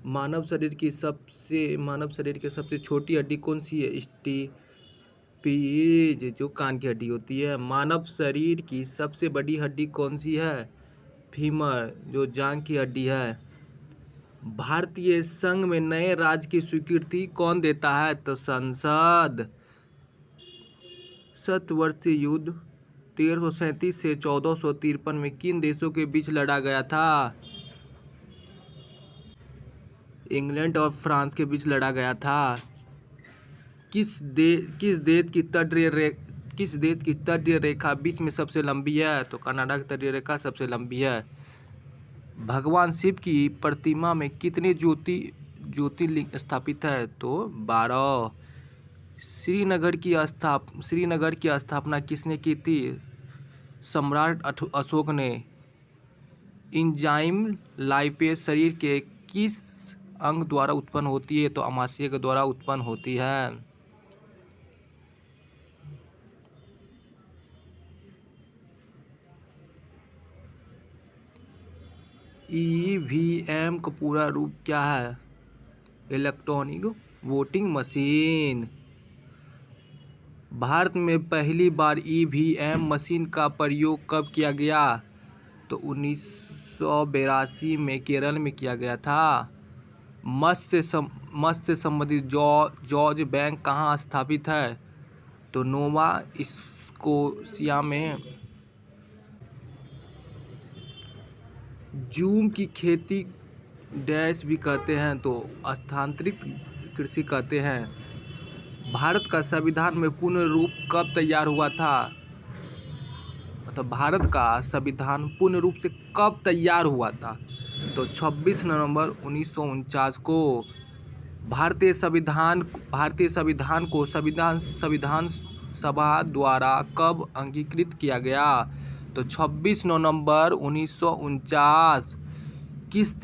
मानव शरीर की सबसे छोटी हड्डी कौन सी है? स्टीपीज, जो कान की हड्डी होती है। मानव शरीर की सबसे बड़ी हड्डी कौन सी है? फीमर, जो जांघ की हड्डी है। भारतीय संघ में नए राज्य की स्वीकृति कौन देता है? तो संसद। सतवर्षीय युद्ध 1337 से 1453 में किन देशों के बीच लड़ा गया था? इंग्लैंड और फ्रांस के बीच लड़ा गया था। किस देश की तटीय रेखा विश्व में सबसे लंबी है? तो कनाडा की तटीय रेखा सबसे लंबी है। भगवान शिव की प्रतिमा में कितने ज्योतिर्लिंग स्थापित है? तो 12। श्रीनगर की स्थापना किसने की थी? सम्राट अशोक ने। एंजाइम लाइपेज शरीर के किस अंग द्वारा उत्पन्न होती है? तो आमाशय के द्वारा उत्पन्न होती है। ईवीएम का पूरा रूप क्या है? Electronic voting machine. भारत में पहली बार ईवीएम मशीन का प्रयोग कब किया गया? तो 1982 में केरल में किया गया था। मत्स्य संबंधित जॉर्ज बैंक कहाँ स्थापित है? तो नोवा स्कोशिया में। जूम की खेती डैश भी कहते हैं, तो स्थानांतरित कृषि कहते हैं। भारत का संविधान में पूर्ण रूप कब तैयार हुआ था? मतलब भारत का संविधान पूर्ण रूप से कब तैयार हुआ था? तो 26 नवंबर 1949 को। भारतीय संविधान को संविधान सभा द्वारा कब अंगीकृत किया गया? तो 26 नवंबर 1949। किस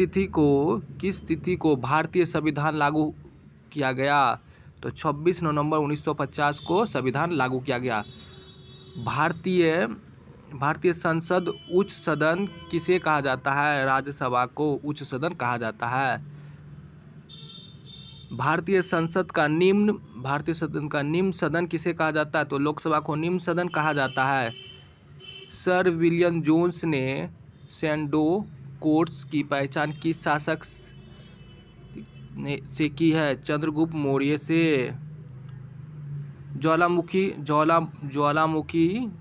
तिथि को भारतीय संविधान लागू किया गया? तो 26 नवंबर 1950 को संविधान लागू किया गया। भारतीय संसद उच्च सदन किसे कहा जाता है? राज्यसभा को उच्च सदन कहा जाता है। भारतीय संसद का निम्न सदन किसे कहा जाता है? तो लोकसभा को निम्न सदन कहा जाता है। सर विलियम जोन्स ने सैंडो कोर्ट्स की पहचान किस शासक से की है? चंद्रगुप्त मौर्य से। ज्वालामुखी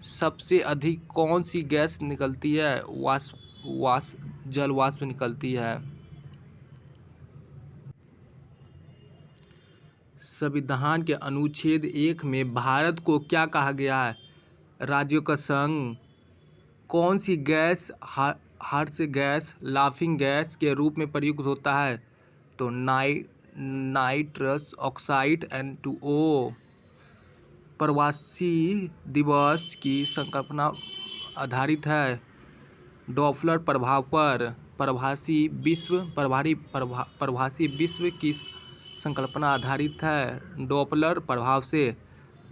सबसे अधिक कौन सी गैस निकलती है? जल वाष्प निकलती है। संविधान के अनुच्छेद 1 में भारत को क्या कहा गया है? राज्यों का संघ। कौन सी गैस हर्ष गैस, लाफिंग गैस के रूप में प्रयुक्त होता है? तो नाइट्रस ऑक्साइड N2O। प्रवासी दिवस की संकल्पना आधारित है डॉपलर प्रभाव पर। प्रवासी विश्व की संकल्पना आधारित है डॉपलर प्रभाव से।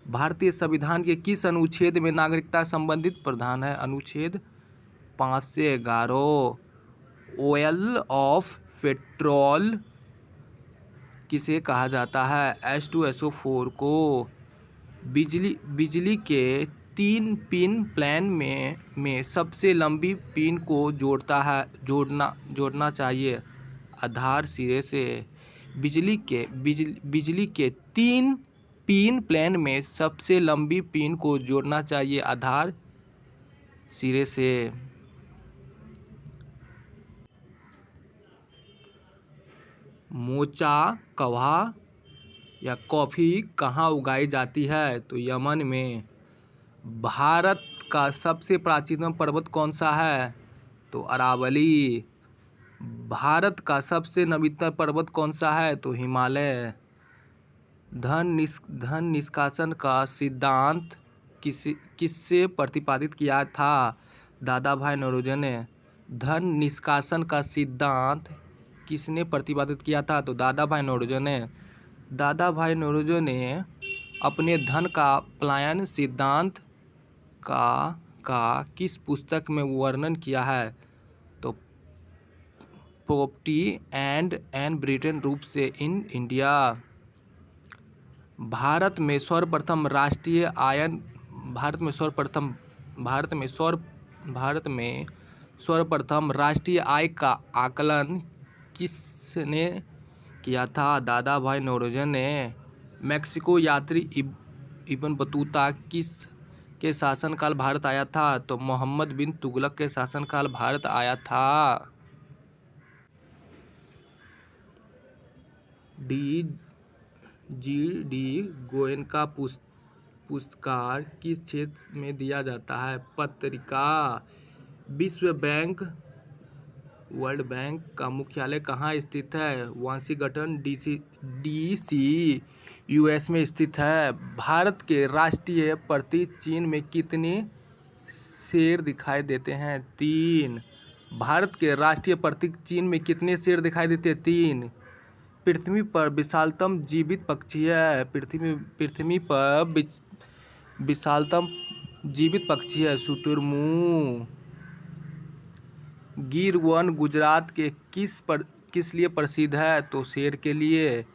भारतीय संविधान के किस अनुच्छेद में नागरिकता संबंधित प्रावधान है? अनुच्छेद 5 से 11। ऑयल ऑफ पेट्रोल किसे कहा जाता है? H2SO4 को। बिजली के 3 पिन प्लान में सबसे लंबी पिन को जोड़ना चाहिए आधार सिरे से। बिजली के 3 पिन प्लान में सबसे लंबी पिन को जोड़ना चाहिए आधार सिरे से। मोचा कहवा या कॉफ़ी कहाँ उगाई जाती है? तो यमन में। भारत का सबसे प्राचीनतम पर्वत कौन सा है? तो अरावली। भारत का सबसे नवीनतम पर्वत कौन सा है? तो हिमालय। धन निष्कासन का सिद्धांत किससे प्रतिपादित किया था? दादा भाई नौरोजी ने। धन निष्कासन का सिद्धांत किसने प्रतिपादित किया था? तो दादा भाई नौरोजी ने। दादा भाई नौरोजी ने अपने धन का पलायन सिद्धांत का किस पुस्तक में वर्णन किया है? तो प्रॉपर्टी एंड ब्रिटेन रूप से इन इंडिया। भारत में सर्वप्रथम राष्ट्रीय आय का आकलन किसने किया था? दादा भाई नौरोजी ने। मैक्सिको यात्री इब्न बतूता किस के शासनकाल भारत आया था? तो मोहम्मद बिन तुगलक के शासनकाल भारत आया था। जी.डी. गोयनका पुरस्कार किस क्षेत्र में दिया जाता है? पत्रिका। विश्व बैंक वर्ल्ड बैंक का मुख्यालय कहाँ स्थित है? वाशिंगटन डीसी यूएस में स्थित है। भारत के राष्ट्रीय प्रतीक चीन में कितने शेर दिखाई देते हैं? 3। भारत के राष्ट्रीय प्रतीक चीन में कितने शेर दिखाई देते हैं? 3। पृथ्वी पर विशालतम जीवित पक्षी है। पृथ्वी पर विशालतम जीवित पक्षी है शुतुरमुर्ग। गिर वन गुजरात के किस लिए प्रसिद्ध है? तो शेर के लिए।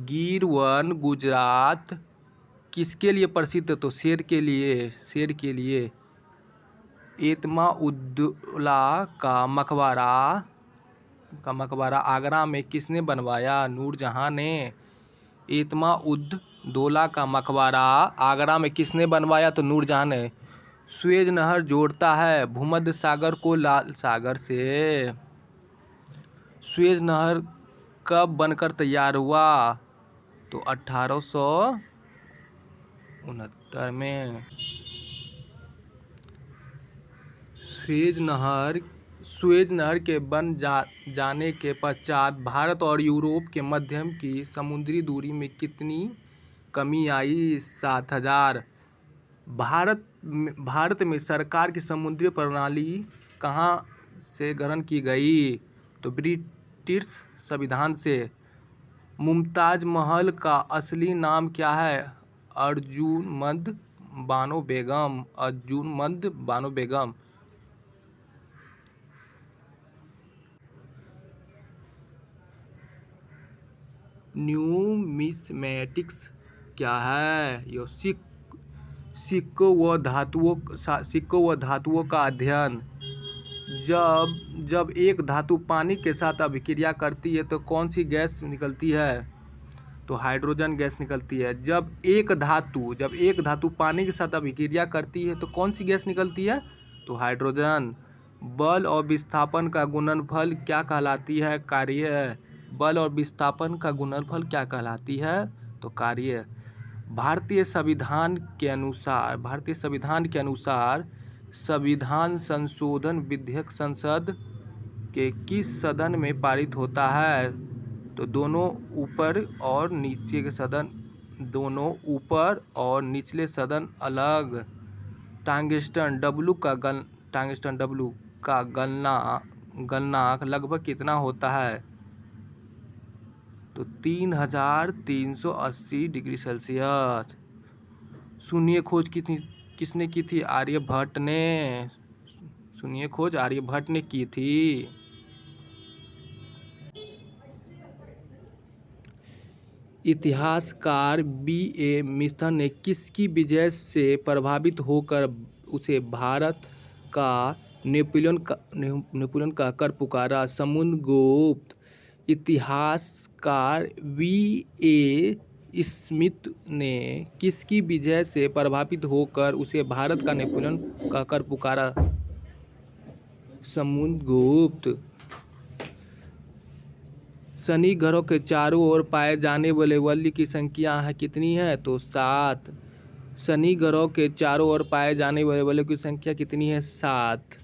गिर वन गुजरात किसके लिए प्रसिद्ध है? तो शेर के लिए। एतमाउद्दौला का मकबरा आगरा में किसने बनवाया? नूरजहां ने। एतमाउद्दौला का मकबरा आगरा में किसने बनवाया? तो नूरजहां ने। सुएज नहर जोड़ता है भूमध्य सागर को लाल सागर से। सुएज नहर कब बनकर तैयार हुआ? तो 1869 में। सुएज नहर के बन जाने के पश्चात भारत और यूरोप के मध्य की समुद्री दूरी में कितनी कमी आई? 7000। भारत में सरकार की समुद्री प्रणाली कहाँ से ग्रहण की गई? तो ब्रिटिश संविधान से। मुमताज महल का असली नाम क्या है? अर्जुमंद बानो बेगम। न्यूमिस्मेटिक्स क्या है? यो सिक्कों व धातुओं का अध्ययन। जब एक धातु पानी के साथ अभिक्रिया करती है तो कौन सी गैस निकलती है? तो हाइड्रोजन गैस निकलती है। जब एक धातु पानी के साथ अभिक्रिया करती है तो कौन सी गैस निकलती है? तो हाइड्रोजन। बल और विस्थापन का गुणनफल क्या कहलाती है? कार्य। बल और विस्थापन का गुणनफल क्या कहलाती है? तो कार्य। भारतीय संविधान के अनुसार संविधान संशोधन विधेयक संसद के किस सदन में पारित होता है? तो दोनों ऊपर और निचले सदन अलग। टंगस्टन डब्लू का गलनांक लगभग कितना होता है? तो 3380 डिग्री सेल्सियस। शून्य खोज किसने की थी? आर्यभट्ट ने की थी। इतिहासकार B.A. मिशन ने किसकी विजय से प्रभावित होकर उसे भारत का नेपोलियन कहकर पुकारा? समुद्रगुप्त। इतिहासकार V.A. स्मिथ ने किसकी विजय से प्रभावित होकर उसे भारत का नेपोलियन कहकर पुकारा? समुद्रगुप्त। शनि ग्रह के चारों ओर पाए जाने वाले वलय की संख्या कितनी है? तो 7। शनि ग्रह के चारों ओर पाए जाने वाले वलयों की संख्या कितनी है? 7।